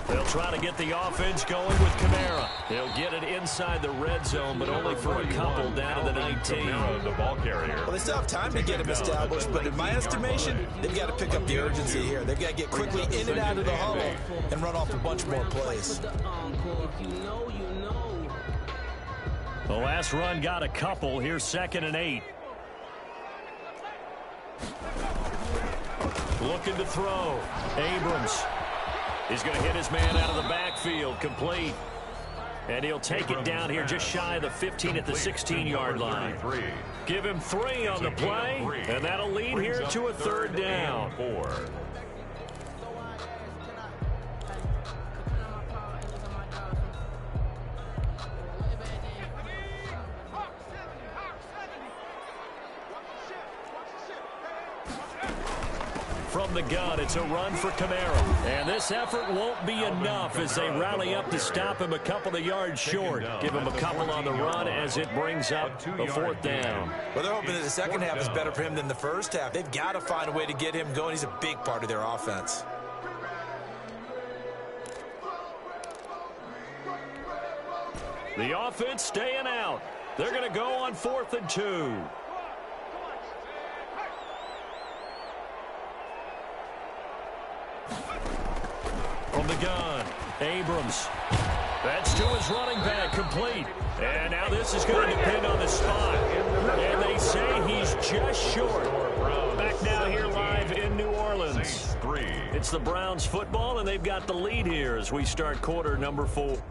They'll try to get the offense going with Kamara. He'll get it inside the red zone, but only for a couple down to the 19. The ball carrier. Well, they still have time to get him established, but in my estimation, they've got to pick up the urgency here. They've got to get quickly in and out of the huddle and run off a bunch more plays. The last run got a couple. Here's 2nd and 8. Looking to throw. Abrams. He's going to hit his man out of the backfield. Complete. And he'll take it down here just shy of the 15 at the 16-yard line. Give him 3 on the play, and that'll lead here to a 3rd down. From the gun, it's a run for Kamara. And this effort won't be enough as they rally up to stop him a couple of yards short. Give him a couple on the run as it brings up a 4th down. Well, they're hoping that the second half is better for him than the first half. They've got to find a way to get him going. He's a big part of their offense. The offense staying out. They're going to go on 4th and 2. From the gun, Abrams. That's to his running back, complete. And now this is going to depend on the spot. And they say he's just short. Back now here live in New Orleans. It's the Browns football, and they've got the lead here as we start quarter number 4.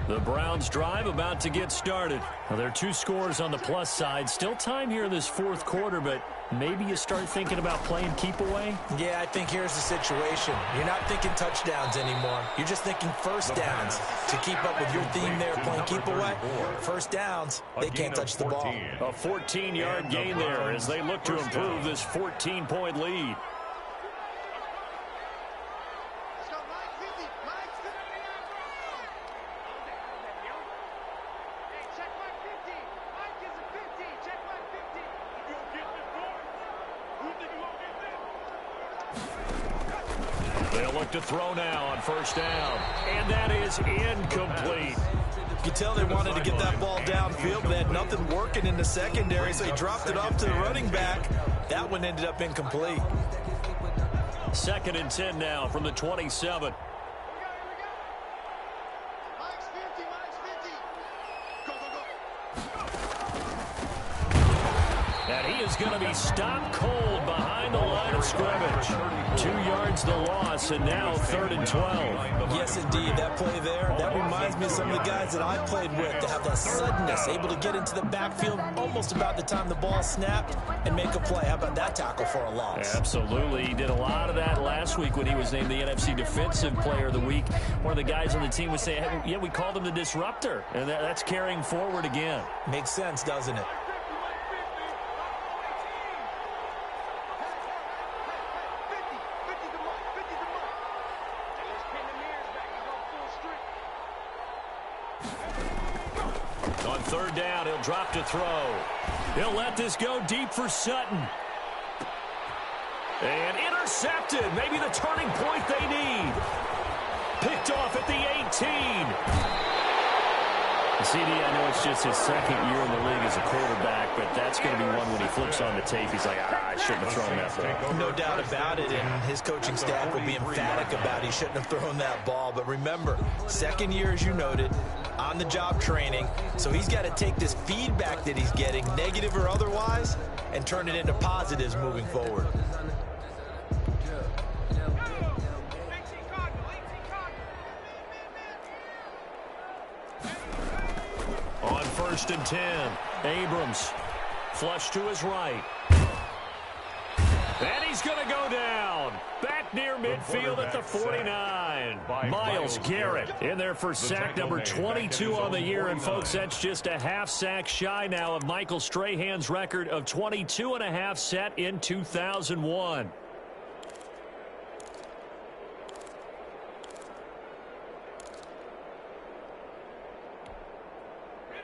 The Browns drive about to get started. Now, there are 2 scores on the plus side. Still time here in this 4th quarter, but maybe you start thinking about playing keep away? Yeah, I think here's the situation. You're not thinking touchdowns anymore. You're just thinking first downs. To keep up with your theme there, playing keep away, first downs, they can't touch the ball. A 14-yard gain there as they look to improve this 14-point lead. To throw now on 1st down, and that is incomplete. You can tell they wanted to get that ball downfield, but they had nothing working in the secondary, so he dropped it off to the running back. That one ended up incomplete. 2nd and 10 now from the 27. And he is going to be stopped cold behind the line of scrimmage. 2 yards the loss, and now 3rd and 12. Yes, indeed. That play there, that reminds me of some of the guys that I played with that have that suddenness, able to get into the backfield almost about the time the ball snapped and make a play. How about that tackle for a loss? Absolutely. He did a lot of that last week when he was named the NFC Defensive Player of the Week. One of the guys on the team would say, hey, yeah, we called him the disruptor, and that's carrying forward again. Makes sense, doesn't it? On 3rd down, he'll drop to throw. He'll let this go deep for Sutton. And intercepted. Maybe the turning point they need. Picked off at the 18. CD, I know it's just his 2nd year in the league as a quarterback, but that's going to be one when he flips on the tape. He's like, I shouldn't have thrown that ball. No doubt about it, and his coaching staff will be emphatic about he shouldn't have thrown that ball. But remember, 2nd year, as you noted, on-the-job training. So he's got to take this feedback that he's getting, negative or otherwise, and turn it into positives moving forward. first and 10. Abrams, flush to his right. And he's going to go down. Back near midfield at the 49. Myles Garrett in there for sack number 22 on the year. And, folks, that's just a half sack shy now of Michael Strahan's record of 22.5 set in 2001.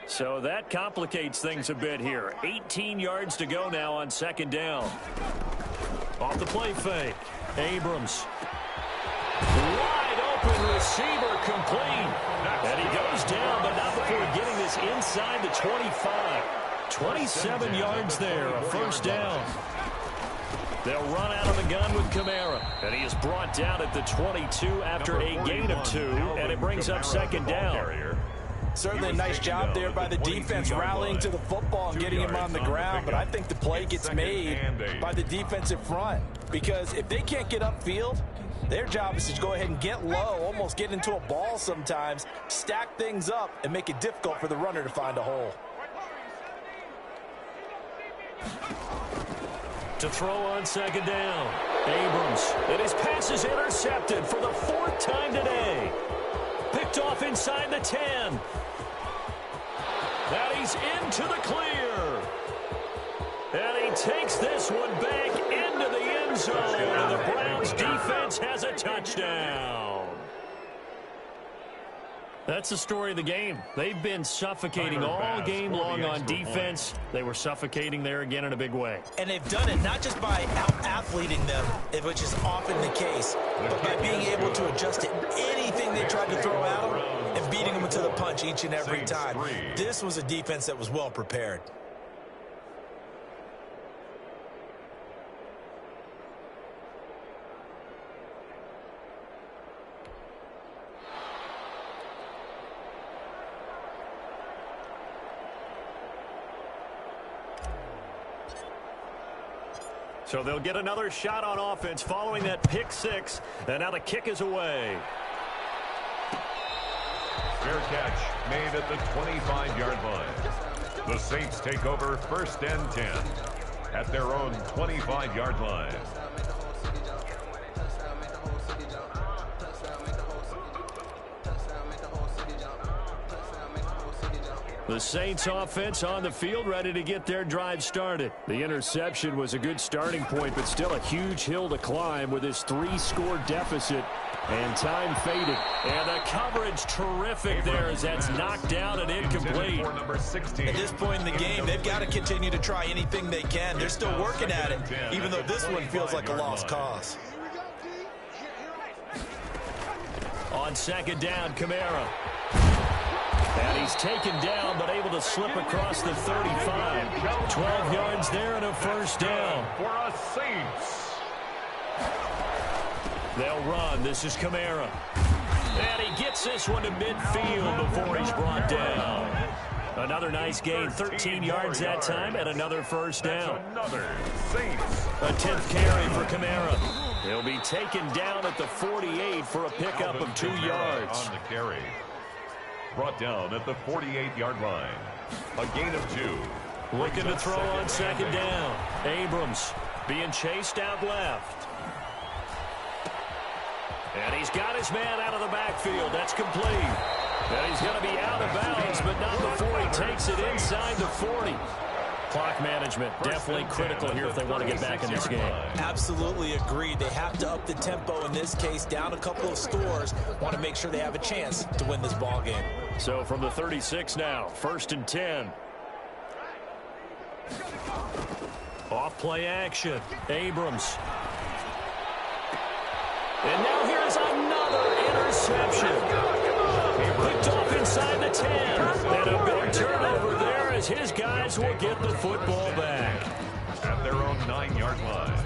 So that complicates things a bit here. 18 yards to go now on second down. Off the play fake. Abrams. Wide open receiver complete. And he goes down, but not before getting this inside the 25. 27 yards there, a first down. They'll run out of the gun with Kamara. And he is brought down at the 22 after a gain of 2. And it brings up second down. Certainly a nice job there by the defense rallying to the football and getting him on the ground, but I think the play gets made by the defensive front because if they can't get upfield, their job is to go ahead and get low, almost get into a ball sometimes, stack things up, and make it difficult for the runner to find a hole. To throw on second down, Abrams, and his pass is intercepted for the 4th time today. Picked off inside the 10. And he's into the clear. And he takes this one back into the end zone. And the Browns defense has a touchdown. That's the story of the game. They've been suffocating all game long on defense. They were suffocating there again in a big way. And they've done it not just by out-athleting them, which is often the case, but by being able to adjust to anything they tried to throw at them and beating them to the punch each and every time. This was a defense that was well prepared. So they'll get another shot on offense following that pick 6. And now the kick is away. Fair catch made at the 25-yard line. The Saints take over first and 10 at their own 25-yard line. The Saints offense on the field, ready to get their drive started. The interception was a good starting point, but still a huge hill to climb with his 3-score deficit. And time faded. And the coverage terrific there as that's knocked down and incomplete. At this point in the game, they've got to continue to try anything they can. They're still working at it, even though this one feels like a lost cause. On second down, Kamara. And he's taken down, but able to slip across the 35. 12 yards there and a first down. For a Saints. They'll run. This is Kamara. And he gets this one to midfield before he's brought down. Another nice gain, 13 yards that time, and another first down. A 10th carry for Kamara. He'll be taken down at the 48 for a pickup of 2 yards. On the carry. Brought down at the 48-yard line. A gain of 2. Looking to throw on second down. Abrams being chased out left. And he's got his man out of the backfield. That's complete. And he's going to be out of bounds, but not before he takes it inside the 40. Clock management definitely critical here if they want to get back in this game. Absolutely agreed. They have to up the tempo in this case, down a couple of scores. Want to make sure they have a chance to win this ball game. So from the 36 now, first and 10. Off play action. Abrams. And now here's another interception. Picked off inside the 10. And a big turnover there as his guys will get the football back. At their own 9-yard line.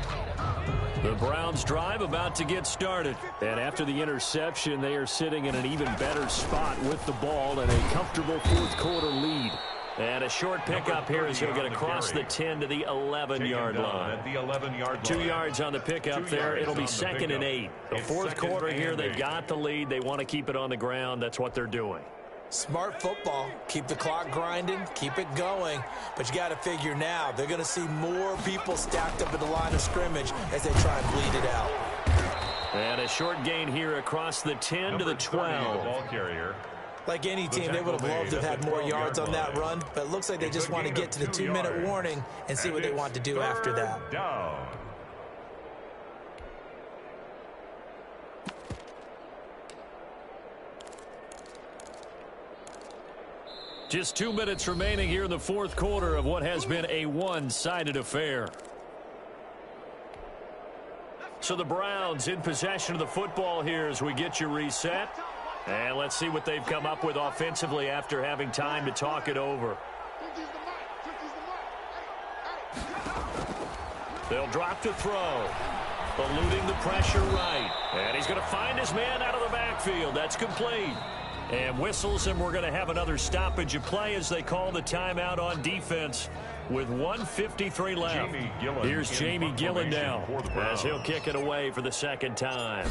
The Browns drive about to get started. And after the interception, they are sitting in an even better spot with the ball and a comfortable fourth-quarter lead. And a short pickup here as he'll get across the 10 to the 11-yard line. At the 11-yard line. 2 yards on the pickup there. It'll be second and 8. The fourth quarter here, they've got the lead. They want to keep it on the ground. That's what they're doing. Smart football. Keep the clock grinding, keep it going. But you got to figure now, they're going to see more people stacked up at the line of scrimmage as they try and bleed it out. And a short gain here across the 10 to the 12. The ball carrier. Like any team, they would have loved to have had more yards on that run, but it looks like they just want to get to the 2-minute warning and see what they want to do after that. Down. Just 2 minutes remaining here in the fourth quarter of what has been a one-sided affair. So the Browns in possession of the football here as we get you reset. And let's see what they've come up with offensively after having time to talk it over. They'll drop to throw. Eluding the pressure right. And he's going to find his man out of the backfield. That's complete. And whistles, and we're going to have another stoppage of play as they call the timeout on defense with 1:53 left. Here's Jamie Gillen now as he'll kick it away for the second time.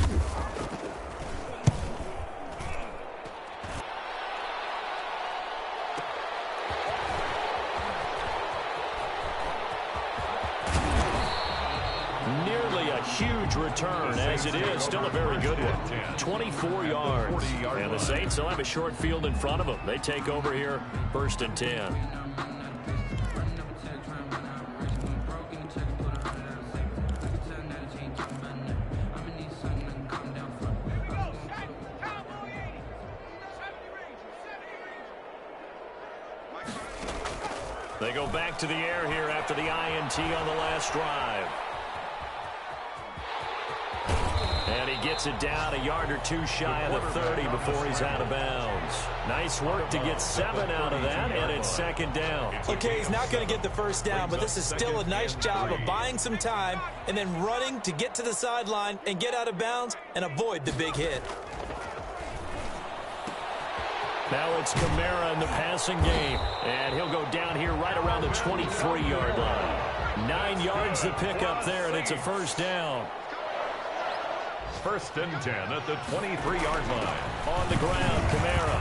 Nearly a huge return, as it is still a very good one. 24 yards. And the Saints will have a short field in front of them. They take over here, 1st and 10. They go back to the air here after the INT on the last drive. And he gets it down a yard or two shy of the 30 before he's out of bounds. Nice work to get 7 out of that, and it's second down. Okay, he's not going to get the first down, but this is still a nice job of buying some time and then running to get to the sideline and get out of bounds and avoid the big hit. Now it's Kamara in the passing game, and he'll go down here right around the 23-yard line. 9 yards to pick up there, and it's a first down. 1st and 10 at the 23-yard line. On the ground, Kamara.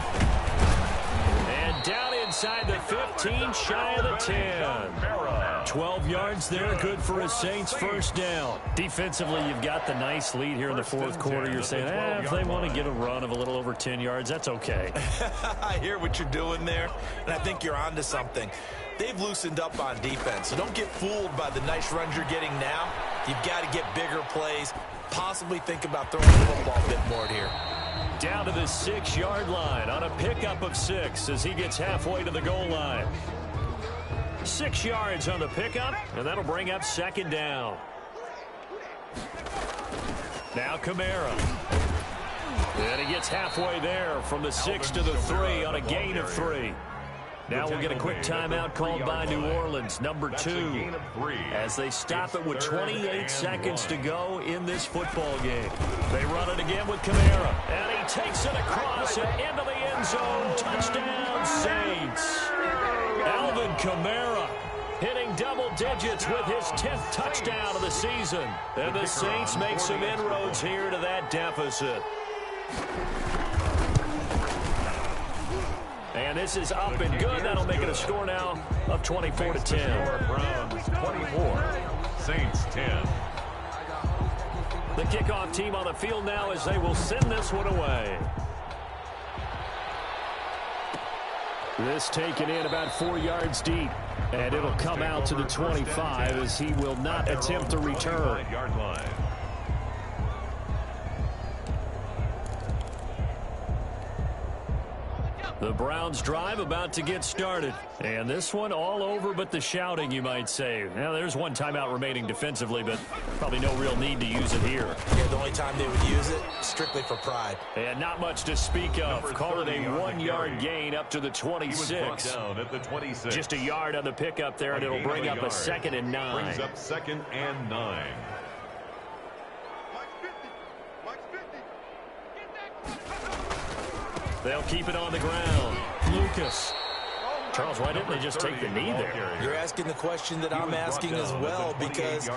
And down inside the 15, shy of the 10. 12 yards there, good for a Saints first down. Defensively, you've got the nice lead here in the fourth quarter. You're saying, if they want to get a run of a little over 10 yards, that's okay. I hear what you're doing there, and I think you're onto something. They've loosened up on defense, so don't get fooled by the nice runs you're getting now. You've got to get bigger plays. Possibly think about throwing the football a bit more here. Down to the 6-yard line on a pickup of 6 as he gets halfway to the goal line. 6 yards on the pickup, and that'll bring up second down. Now Kamara. And he gets halfway there from the 6 to the 3 on a gain of 3. Now we'll get a quick timeout called by New Orleans, number 2, as they stop it with 28 seconds to go in this football game. They run it again with Kamara, and he takes it across and into the end zone. Touchdown, Saints. Alvin Kamara hitting double digits with his 10th touchdown of the season. And the Saints make some inroads here to that deficit. And this is up and good. That'll make it a score now of 24-10. Browns 24, Saints 10. The kickoff team on the field now as they will send this one away. This taken in about 4 yards deep. And it'll come out to the 25 as he will not attempt to return. The Browns drive about to get started. And this one all over but the shouting, you might say. Now, there's one timeout remaining defensively, but probably no real need to use it here. Yeah, the only time they would use it, strictly for pride. And not much to speak of. Call it a 1-yard gain up to the 26. Down at the 26. Just a yard on the pickup there, and it'll bring up a 2nd and 9. Brings up 2nd and 9. They'll keep it on the ground. Lucas. Charles, why didn't they just take the knee there? You're asking the question that I'm asking as well, because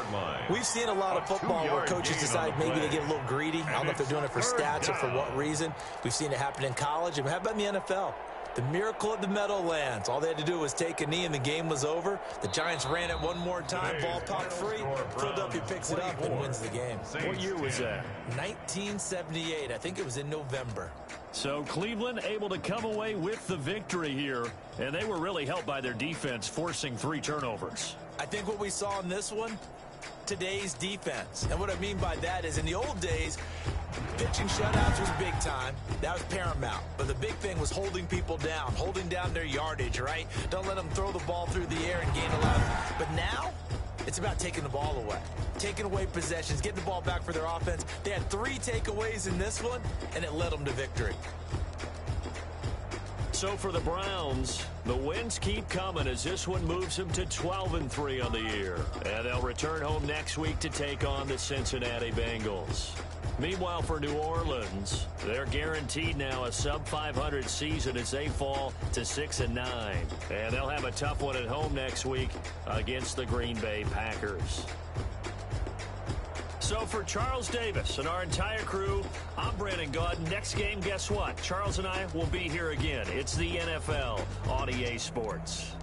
we've seen a lot of football where coaches decide maybe they get a little greedy. I don't know if they're doing it for stats or for what reason. We've seen it happen in college. And how about in the NFL? The miracle of the Meadowlands. All they had to do was take a knee and the game was over. The Giants ran it one more time. Ball popped free. Philadelphia picks it up and wins the game. What year was that? 1978. I think it was in November. So Cleveland able to come away with the victory here. And they were really helped by their defense, forcing 3 turnovers. I think what we saw in this one, today's defense. And what I mean by that is in the old days, pitching shutouts was big time. That was paramount. But the big thing was holding people down, holding down their yardage, right? Don't let them throw the ball through the air and gain a lot. But now, it's about taking the ball away. Taking away possessions, getting the ball back for their offense. They had 3 takeaways in this one, and it led them to victory. So for the Browns, the wins keep coming as this one moves them to 12-3 on the year. And they'll return home next week to take on the Cincinnati Bengals. Meanwhile, for New Orleans, they're guaranteed now a sub-500 season as they fall to 6-9. And they'll have a tough one at home next week against the Green Bay Packers. So for Charles Davis and our entire crew, I'm Brandon Gaud. Next game, guess what? Charles and I will be here again. It's the NFL on EA Sports.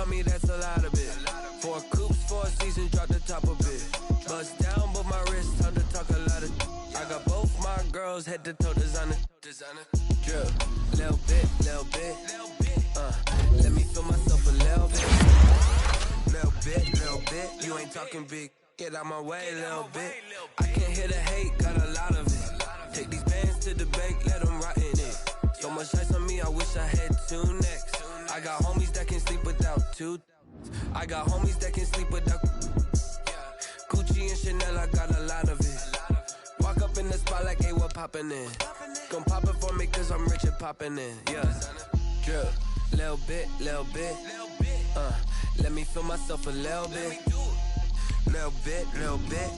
Me, that's a lot of it. 4 coops, 4 seasons, drop the top of it. Bust down, but my wrist, time to talk a lot of. I got both my girls head to toe designer. Drip, little bit. Let me feel myself a little bit. You ain't talking big. Get out my way, little bit. I can't hear the hate, got a lot of it. Take these bands to the bank, let them rot in it. So much ice on me, I wish I had 2 necks. I got homies that can sleep without 2. I got homies that can sleep without Gucci and Chanel, I got a lot of it. Walk up in the spot like, hey, what poppin' in? Gon' pop it for me cause I'm rich and poppin' in. Yeah, drip, little bit. Let me feel myself a little bit. Little bit.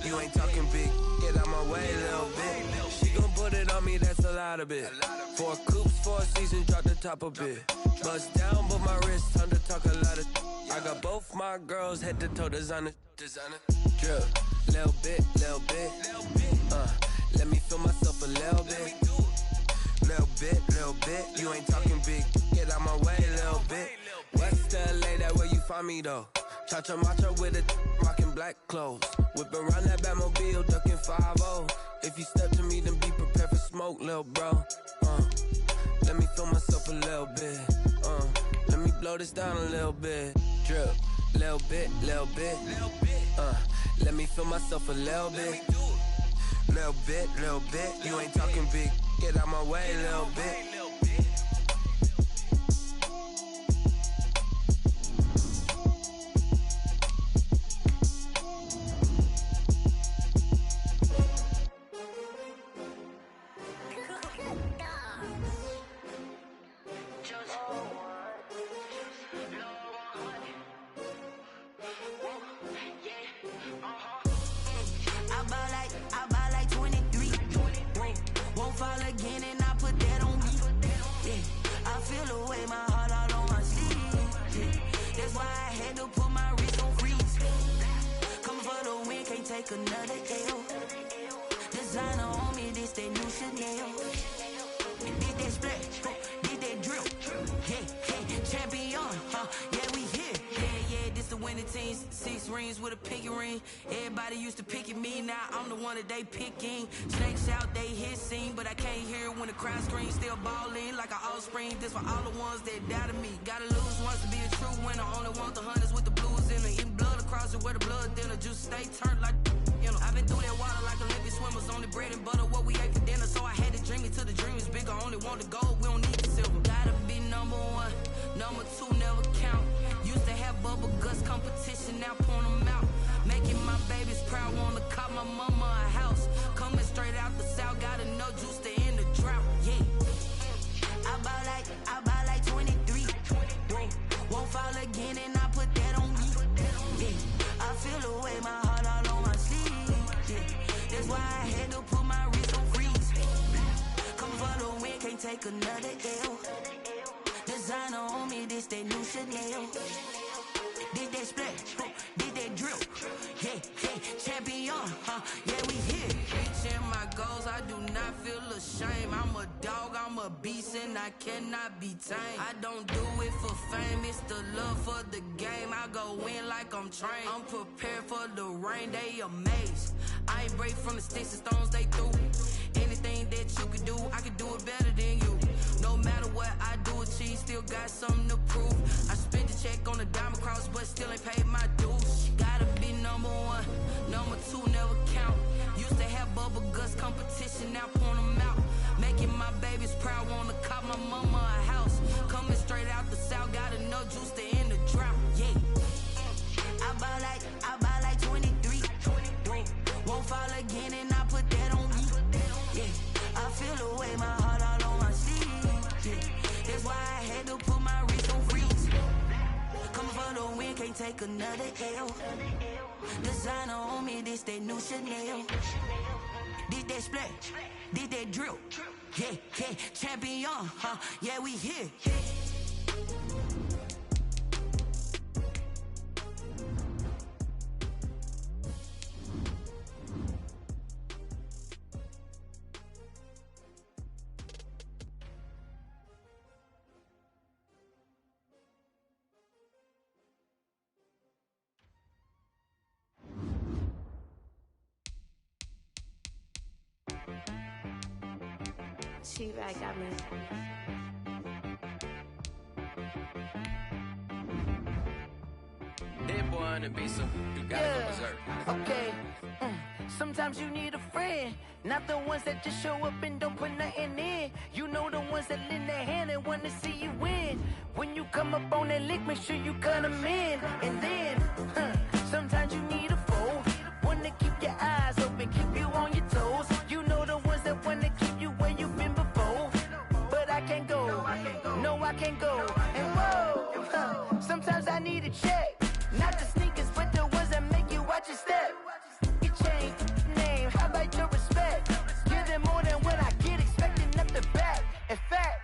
You ain't talking big. Get out my way, little bit. She gon' put it on me, that's a lot of it. 4 coops, 4 seasons, drop the top a bit. Bust down, but my wrist, time to talk a lot of. I got both my girls head to toe designer. Drip, little bit. Let me feel myself a little bit. Little bit. You ain't talking big. Get out my way, little bit. West LA, that where you find me though. Cha-cha matcha with a rockin' black clothes. Whip around that Batmobile, ducking 5-0. If you step to me, then be prepared for smoke, lil' bro. Let me feel myself a little bit. Let me blow this down a little bit. Drip, little bit. Let me feel myself a little bit. Little bit. You ain't talking big. Get out my way, little bit. take another L. Designer on me, this that new Chanel. Did that splash, did that drill. Yeah, champion, yeah, we here. Yeah, this the winning team. 6 rings with a pinky ring. Everybody used to pick at me, now I'm the one that they picking. Snakes out, they hit scene, but I can't hear when the crowd screams. Still balling like an offspring. This for all the ones that doubted me. Gotta lose once to be a true winner. Only want the hunters with the blues in it. Eating blood across it where the blood thinner. Just stay turned like, you know. I've been through that water like Olympic swimmers. Only bread and butter, what we ate for dinner. So I had to dream it till the dream is bigger. Only want the gold, we don't need the silver. Gotta be number 1, number 2 never count. Used to have bubble guts competition, now point them out. Making my babies proud, wanna cop my mama a house. Coming straight out the south, gotta know juice to end the drought. Yeah, I buy like 23. Won't fall again, and I put that on me. Yeah, I feel the way, my heart all on my sleeve. Yeah, that's why I had to put my wrist on freeze. Come for the win, can't take another L. Designer on me, this that new Chanel. Did that splash, did that drill. Yeah, champion, yeah, we here. Reaching my goals, I do not feel ashamed. I'm a dog, I'm a beast, and I cannot be tamed. I don't do it for fame, it's the love for the game. I go in like I'm trained. I'm prepared for the rain, they amazed. I ain't break from the sticks and stones they threw. Anything that you could do, I could do it better than you. No matter what I do, achieve, still got something to prove. I spent the check on the diamond cross, but still ain't paid my dues. Gotta be number 1, number 2 never count. Used to have bubble guts competition, now point them out. Making my babies proud, wanna cop my mama a house. Coming straight out the south, gotta know juice to end the drought. Yeah, I buy like 23. Won't fall again, and I put that on me. Yeah, I feel the way, my heart all on my sleeve. Yeah, that's why I had to put my wrist on freeze. Coming for the win, can't take another L. Designer on me, this that new Chanel. Did that splash, did that drill. Yeah, champion, yeah, we here. She-Bag got me. That boy on the beat, so you gotta go berserk. Okay. Sometimes you need a friend, not the ones that just show up and don't put nothing in. You know the ones that lend their hand and want to see you win. When you come up on that lick, make sure you cut them in. And then, sometimes you need a foe, one to keep your eyes open, keep you on your toes. You know the ones that want to keep you where you've been before. But I can't go, no I can't go. And whoa, sometimes I need a check. Not the sneakers, but the ones that make you watch your step. You change name, how about your respect? Give them more than what I get, expecting up the back. In fact,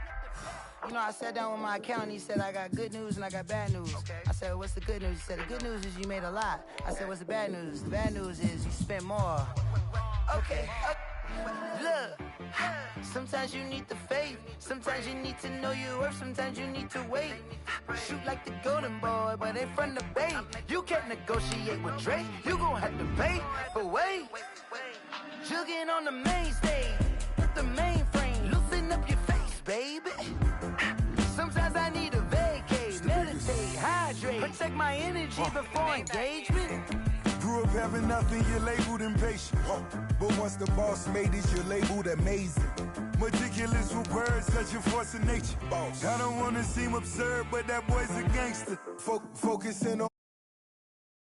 you know, I sat down with my accountant, he said, I got good news and I got bad news. I said, what's the good news? He said, the good news is you made a lot. I said, what's the bad news? The bad news is you spent more. Okay. Look, sometimes you need the faith, sometimes you need to know your worth, sometimes you need to wait. Shoot like the golden boy, but in front of bait. You can't negotiate with Drake, you gon' have to pay. But wait, jugging on the main stage, with the mainframe, loosen up your face, baby. Sometimes I need a vacate, meditate, hydrate, protect my energy before engagement. Grew up having nothing, you're labeled impatient. But once the boss made it, you're labeled amazing. Meticulous with words, such a force of nature. I don't wanna seem absurd, but that boy's a gangster. Focusing on